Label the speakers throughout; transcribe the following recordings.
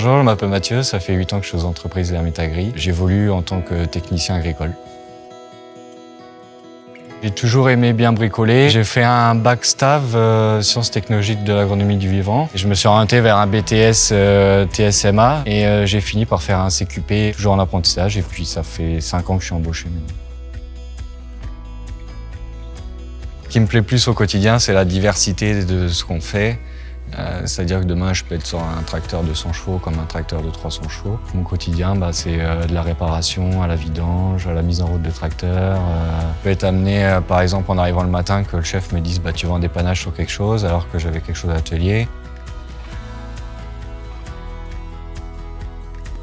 Speaker 1: Bonjour, je m'appelle Mathieu, ça fait 8 ans que je suis aux entreprises L'Hermite Agri. J'évolue en tant que technicien agricole. J'ai toujours aimé bien bricoler. J'ai fait un bac STAV, sciences technologiques de l'agronomie du vivant. Je me suis orienté vers un BTS TSMA et j'ai fini par faire un CQP, toujours en apprentissage. Et puis ça fait 5 ans que je suis embauché maintenant. Ce qui me plaît plus au quotidien, c'est la diversité de ce qu'on fait. C'est-à-dire que demain, je peux être sur un tracteur de 100 chevaux comme un tracteur de 300 chevaux. Mon quotidien, c'est de la réparation à la vidange, à la mise en route de tracteur. Je peux être amené, par exemple, en arrivant le matin, que le chef me dise tu veux un dépannage sur quelque chose alors que j'avais quelque chose à l'atelier.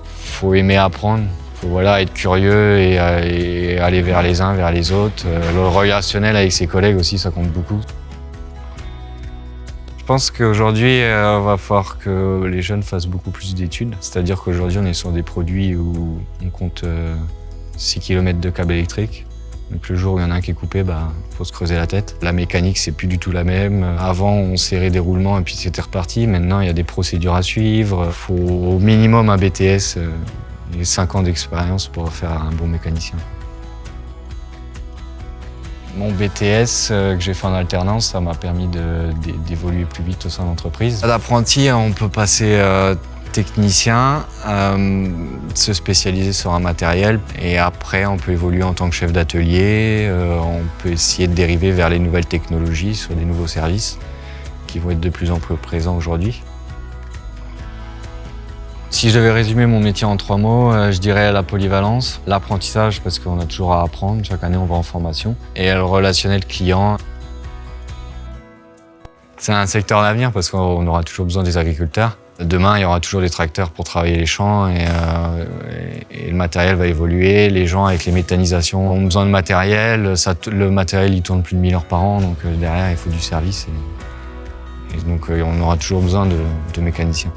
Speaker 1: Il faut aimer apprendre. Il faut être curieux et aller vers les uns, vers les autres. Le relationnel avec ses collègues aussi, ça compte beaucoup. Je pense qu'aujourd'hui, il va falloir que les jeunes fassent beaucoup plus d'études. C'est-à-dire qu'aujourd'hui, on est sur des produits où on compte 6 km de câble électrique. Donc le jour où il y en a un qui est coupé, faut se creuser la tête. La mécanique, c'est plus du tout la même. Avant, on serrait des roulements et puis c'était reparti. Maintenant, il y a des procédures à suivre. Il faut au minimum un BTS et 5 ans d'expérience pour faire un bon mécanicien. Mon BTS que j'ai fait en alternance, ça m'a permis d'évoluer plus vite au sein de l'entreprise. D'apprenti, on peut passer technicien, se spécialiser sur un matériel et après on peut évoluer en tant que chef d'atelier, on peut essayer de dériver vers les nouvelles technologies, sur des nouveaux services qui vont être de plus en plus présents aujourd'hui. Si je devais résumer mon métier en 3 mots, je dirais la polyvalence, l'apprentissage parce qu'on a toujours à apprendre, chaque année on va en formation, et le relationnel client. C'est un secteur d'avenir parce qu'on aura toujours besoin des agriculteurs. Demain, il y aura toujours des tracteurs pour travailler les champs et le matériel va évoluer. Les gens avec les méthanisations ont besoin de matériel, le matériel il tourne plus de 1000 heures par an, donc derrière il faut du service et donc on aura toujours besoin de mécaniciens.